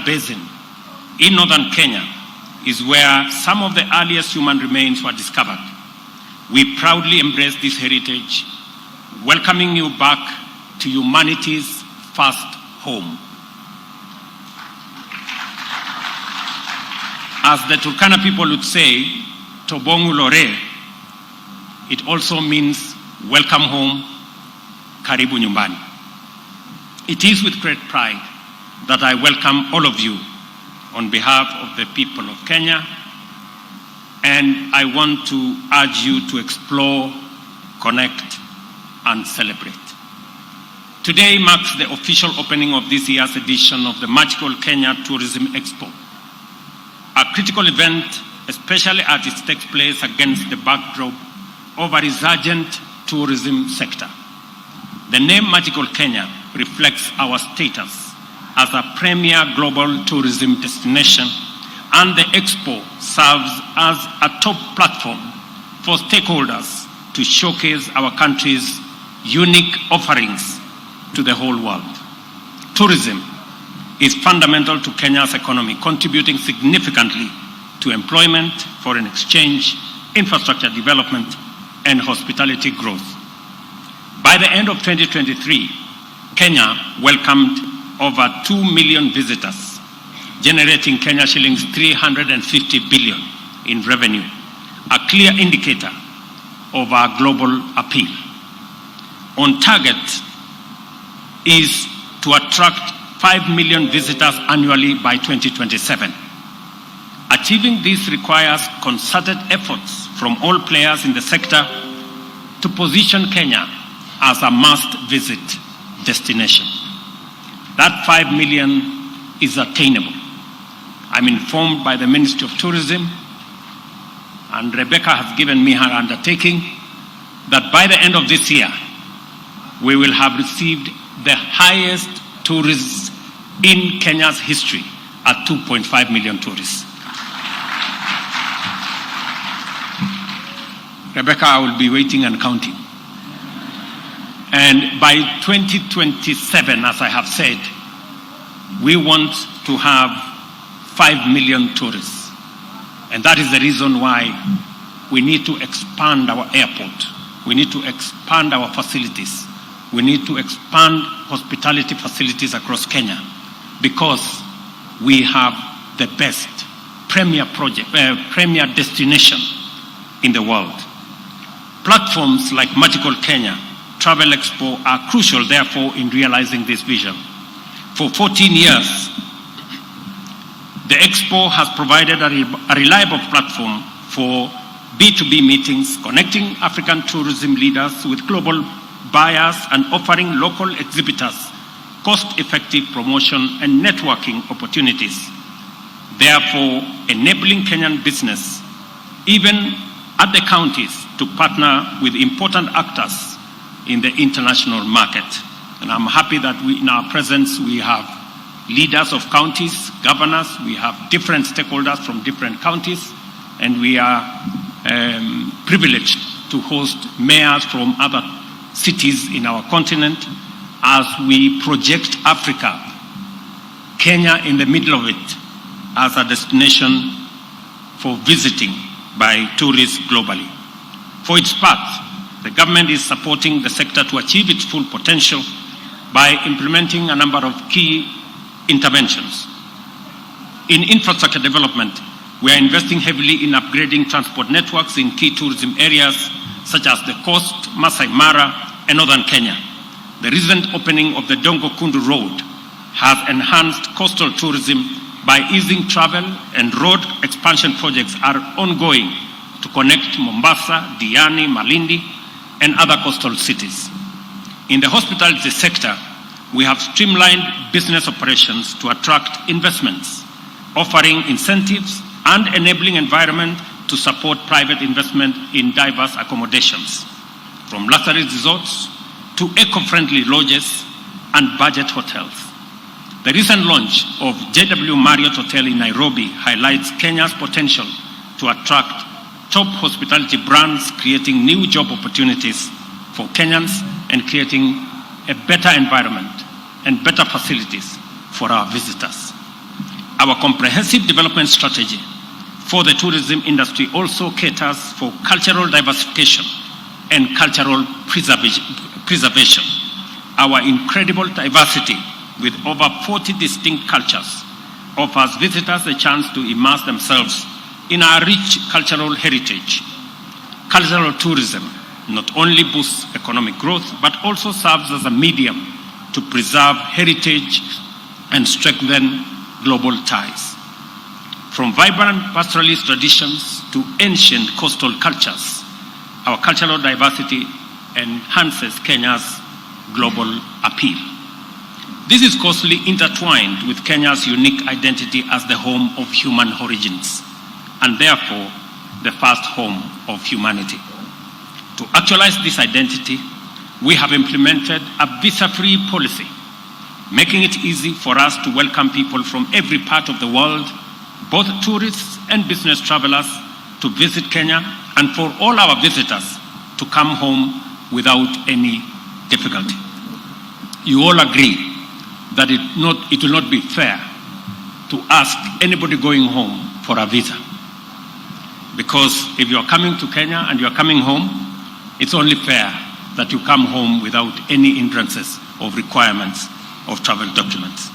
Basin in northern Kenya is where some of the earliest human remains were discovered. We proudly embrace this heritage, welcoming you back to humanity's first home. As the Turkana people would say, Tobongu Lore, it also means welcome home, karibu nyumbani. It is with great pride that I welcome all of you on behalf of the people of Kenya, and I want to urge you to explore, connect, and celebrate. Today marks the official opening of this year's edition of the Magical Kenya Tourism Expo, a critical event, especially as it takes place against the backdrop of a resurgent tourism sector. The name Magical Kenya reflects our status as a premier global tourism destination, and the Expo serves as a top platform for stakeholders to showcase our country's unique offerings to the whole world. Tourism is fundamental to Kenya's economy, contributing significantly to employment, foreign exchange, infrastructure development, and hospitality growth. By the end of 2023, Kenya welcomed over 2 million visitors, generating Kenya shillings 350 billion in revenue, a clear indicator of our global appeal. On target is to attract 5 million visitors annually by 2027. Achieving this requires concerted efforts from all players in the sector to position Kenya as a must-visit destination. That 5 million is attainable. I'm informed by the Ministry of Tourism, and Rebecca has given me her undertaking, that by the end of this year, we will have received the highest tourists in Kenya's history at 2.5 million tourists. Rebecca, I will be waiting and counting. And by 2027, as I have said, we want to have 5 million tourists. And that is the reason why we need to expand our airport. We need to expand our facilities. We need to expand hospitality facilities across Kenya, because we have the best premier destination in the world. Platforms like Magical Kenya Travel Expo are crucial, therefore, in realizing this vision. For 14 years, the Expo has provided a reliable platform for B2B meetings, connecting African tourism leaders with global buyers and offering local exhibitors cost-effective promotion and networking opportunities, therefore enabling Kenyan business, even at the counties, to partner with important actors in the international market. And I'm happy that in our presence we have leaders of counties, governors, we have different stakeholders from different counties, and we are privileged to host mayors from other cities in our continent as we project Africa, Kenya in the middle of it, as a destination for visiting by tourists globally. For its part, the government is supporting the sector to achieve its full potential by implementing a number of key interventions. In infrastructure development, we are investing heavily in upgrading transport networks in key tourism areas such as the Coast, Masai Mara, and Northern Kenya. The recent opening of the Dongo Kundu Road has enhanced coastal tourism by easing travel, and road expansion projects are ongoing to connect Mombasa, Diani, Malindi, and other coastal cities. In the hospitality sector, we have streamlined business operations to attract investments, offering incentives and enabling environment to support private investment in diverse accommodations, from luxury resorts to eco-friendly lodges and budget hotels. The recent launch of JW Marriott Hotel in Nairobi highlights Kenya's potential to attract top hospitality brands, creating new job opportunities for Kenyans and creating a better environment and better facilities for our visitors. Our comprehensive development strategy for the tourism industry also caters for cultural diversification and cultural preservation. Our incredible diversity with over 40 distinct cultures offers visitors a chance to immerse themselves in our rich cultural heritage. Cultural tourism not only boosts economic growth, but also serves as a medium to preserve heritage and strengthen global ties. From vibrant pastoralist traditions to ancient coastal cultures, our cultural diversity enhances Kenya's global appeal. This is closely intertwined with Kenya's unique identity as the home of human origins, and therefore the first home of humanity. To actualize this identity, we have implemented a visa-free policy, making it easy for us to welcome people from every part of the world, both tourists and business travelers, to visit Kenya, and for all our visitors to come home without any difficulty. You all agree that it will not be fair to ask anybody going home for a visa. Because if you're coming to Kenya and you're coming home, it's only fair that you come home without any hindrances or requirements of travel documents.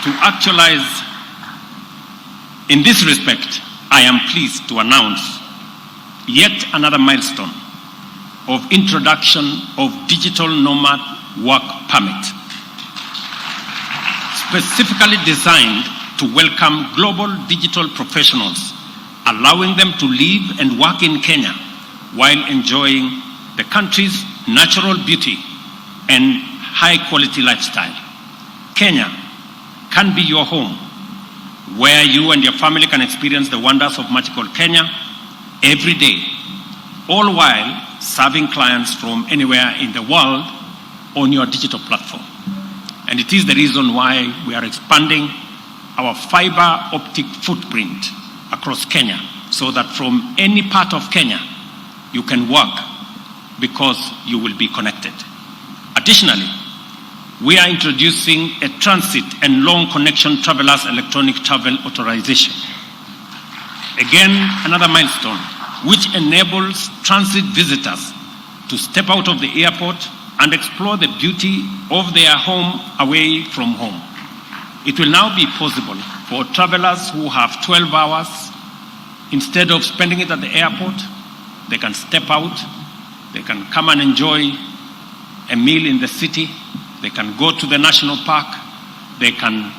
To actualize, in this respect, I am pleased to announce yet another milestone of introduction of digital nomad work permit, specifically designed to welcome global digital professionals, allowing them to live and work in Kenya while enjoying the country's natural beauty and high-quality lifestyle. Kenya can be your home, where you and your family can experience the wonders of magical Kenya every day, all while serving clients from anywhere in the world on your digital platform. And it is the reason why we are expanding our fiber optic footprint across Kenya, so that from any part of Kenya, you can work because you will be connected. Additionally, we are introducing a transit and long connection travelers electronic travel authorization. Again, another milestone, which enables transit visitors to step out of the airport and explore the beauty of their home away from home. It will now be possible for travelers who have 12 hours, instead of spending it at the airport, they can step out, they can come and enjoy a meal in the city, they can go to the national park, they can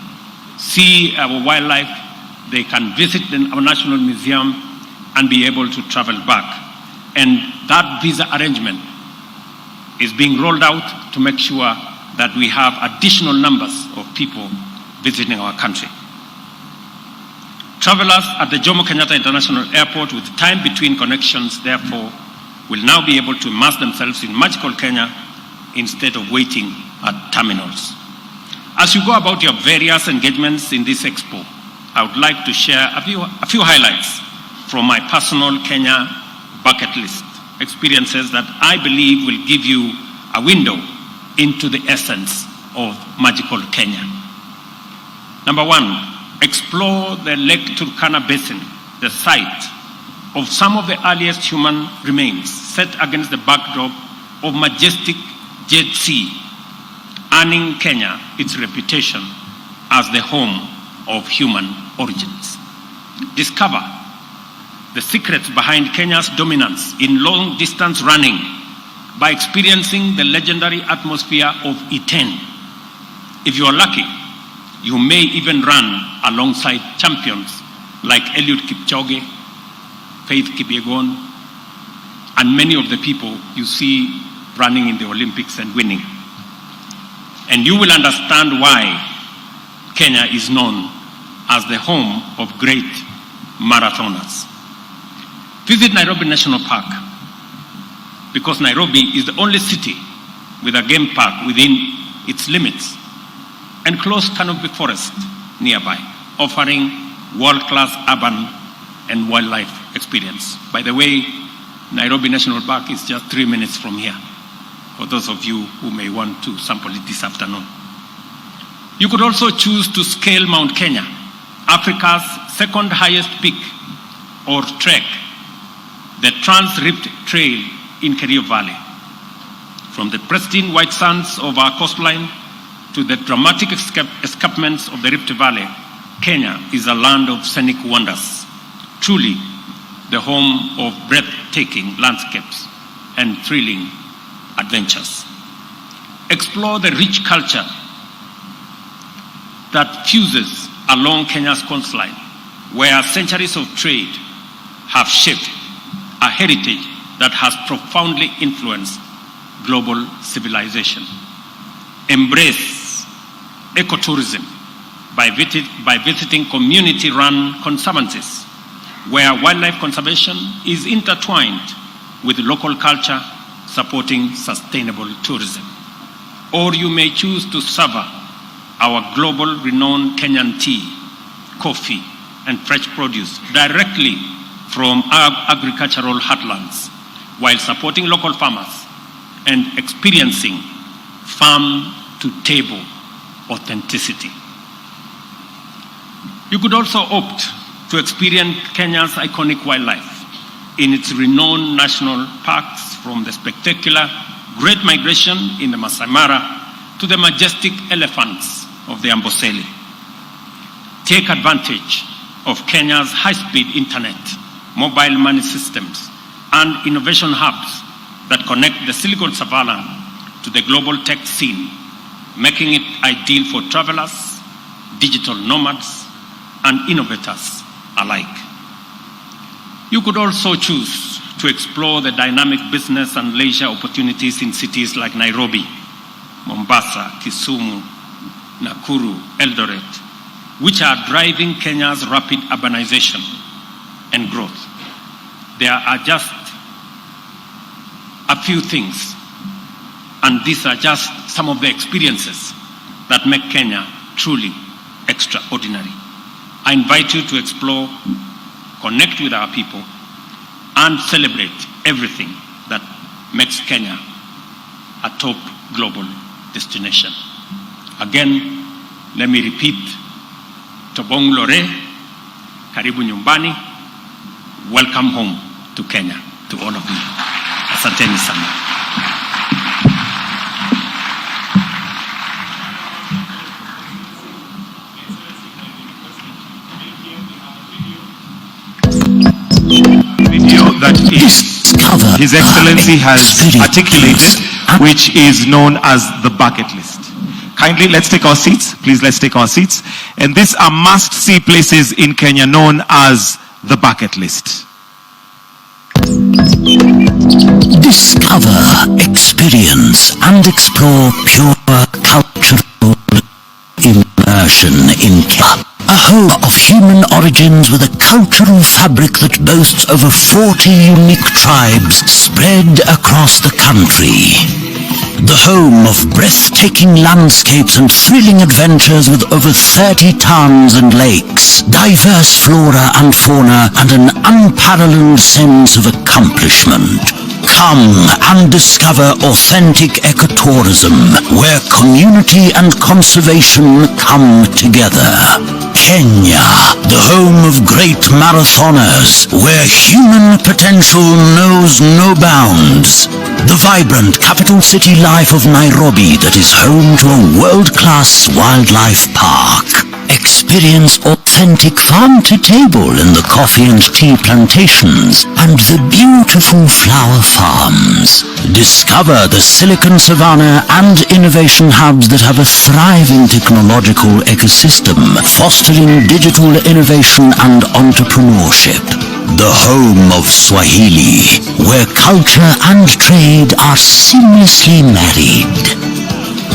see our wildlife, they can visit our national museum and be able to travel back. And that visa arrangement is being rolled out to make sure that we have additional numbers of people visiting our country. Travelers at the Jomo Kenyatta International Airport with time between connections, therefore, will now be able to immerse themselves in magical Kenya instead of waiting at terminals. As you go about your various engagements in this expo, I would like to share a few highlights from my personal Kenya bucket list experiences that I believe will give you a window into the essence of magical Kenya. Number one, explore the Lake Turkana Basin, the site of some of the earliest human remains set against the backdrop of majestic Jet Sea, earning Kenya its reputation as the home of human origins. Discover the secrets behind Kenya's dominance in long-distance running by experiencing the legendary atmosphere of E10. If you are lucky, you may even run alongside champions like Eliud Kipchoge, Faith Kipyegon, and many of the people you see running in the Olympics and winning. And you will understand why Kenya is known as the home of great marathoners. Visit Nairobi National Park, because Nairobi is the only city with a game park within its limits and close canopy forest nearby, offering world-class urban and wildlife experience. By the way, Nairobi National Park is just 3 minutes from here, for those of you who may want to sample it this afternoon. You could also choose to scale Mount Kenya, Africa's second highest peak, or trek the Trans-Rift Trail in Kerio Valley. From the pristine white sands of our coastline to the dramatic escarpments of the Rift Valley, Kenya is a land of scenic wonders, truly the home of breathtaking landscapes and thrilling adventures. Explore the rich culture that fuses along Kenya's coastline, where centuries of trade have shaped a heritage that has profoundly influenced global civilization. Embrace ecotourism by visiting community-run conservancies, where wildlife conservation is intertwined with local culture, supporting sustainable tourism. Or you may choose to savor our global renowned Kenyan tea, coffee, and fresh produce directly from our agricultural heartlands, while supporting local farmers and experiencing farm-to-table authenticity. You could also opt to experience Kenya's iconic wildlife in its renowned national parks, from the spectacular Great Migration in the Masai Mara to the majestic elephants of the Amboseli. Take advantage of Kenya's high-speed internet, mobile money systems, and innovation hubs that connect the Silicon Savannah to the global tech scene, making it ideal for travelers, digital nomads, and innovators alike. You could also choose to explore the dynamic business and leisure opportunities in cities like Nairobi, Mombasa, Kisumu, Nakuru, Eldoret, which are driving Kenya's rapid urbanization and growth. There are just a few things, and these are just some of the experiences that make Kenya truly extraordinary. I invite you to explore, connect with our people, and celebrate everything that makes Kenya a top global destination. Again, let me repeat, Tobong Lore, Karibu Nyumbani, welcome home to Kenya, to all of you. Asanteni sana. Video that His Excellency has articulated, which is known as the bucket list. Kindly, let's take our seats. Please, let's take our seats. And these are must-see places in Kenya known as the bucket list. Discover, experience, and explore pure cultural immersion in Kenya. A home of human origins with a cultural fabric that boasts over 40 unique tribes spread across the country. The home of breathtaking landscapes and thrilling adventures with over 30 towns and lakes, diverse flora and fauna, and an unparalleled sense of accomplishment. Come and discover authentic ecotourism, where community and conservation come together. Kenya, the home of great marathoners, where human potential knows no bounds. The vibrant capital city life of Nairobi that is home to a world-class wildlife park. Experience authentic farm-to-table in the coffee and tea plantations and the beautiful flower farms. Discover the Silicon Savannah and innovation hubs that have a thriving technological ecosystem, fostering digital innovation and entrepreneurship. The home of Swahili, where culture and trade are seamlessly married.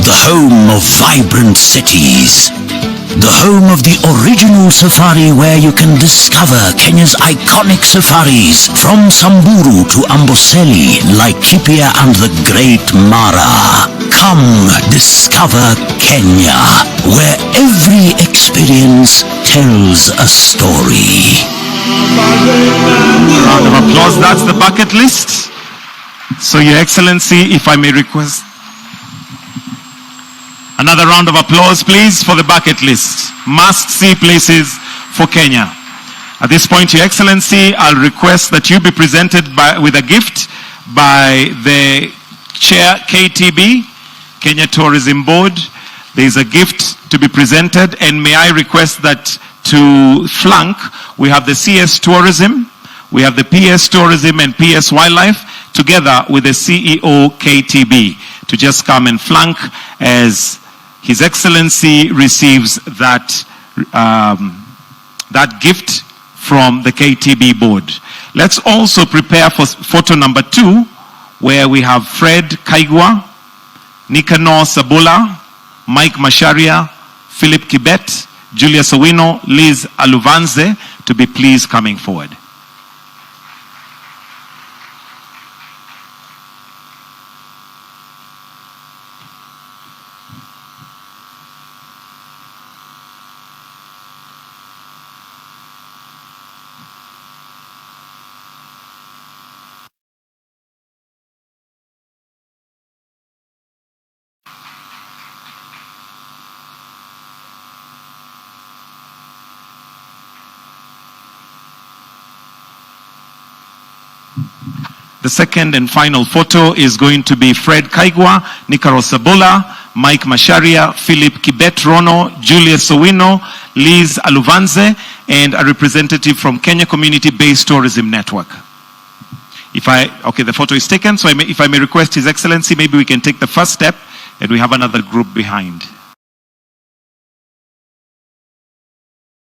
The home of vibrant cities. The home of the original safari, where you can discover Kenya's iconic safaris from Samburu to Amboseli, Laikipia and the Great Mara. Come discover Kenya, where every experience tells a story. Round of applause. That's the bucket list. So, Your Excellency, if I may request. Another round of applause, please, for the bucket list. Must-see places for Kenya. At this point, Your Excellency, I'll request that you be presented with a gift by the Chair, KTB, Kenya Tourism Board. There is a gift to be presented, and may I request that to flank, we have the CS Tourism, we have the PS Tourism and PS Wildlife, together with the CEO, KTB, to just come and flank as His Excellency receives that, that gift from the KTB board. Let's also prepare for photo number 2, where we have Fred Kaigwa, Nicanor Sabula, Mike Masharia, Philip Kibet, Julius Owino, Liz Aluvanze, to be pleased coming forward. The second and final photo is going to be Fred Kaigwa, Nicanor Sabula, Mike Masharia, Philip Kibet Rono, Julius Owino, Liz Aluvanze, and a representative from Kenya Community-Based Tourism Network. Okay, the photo is taken, so if I may request His Excellency, maybe we can take the first step, and we have another group behind.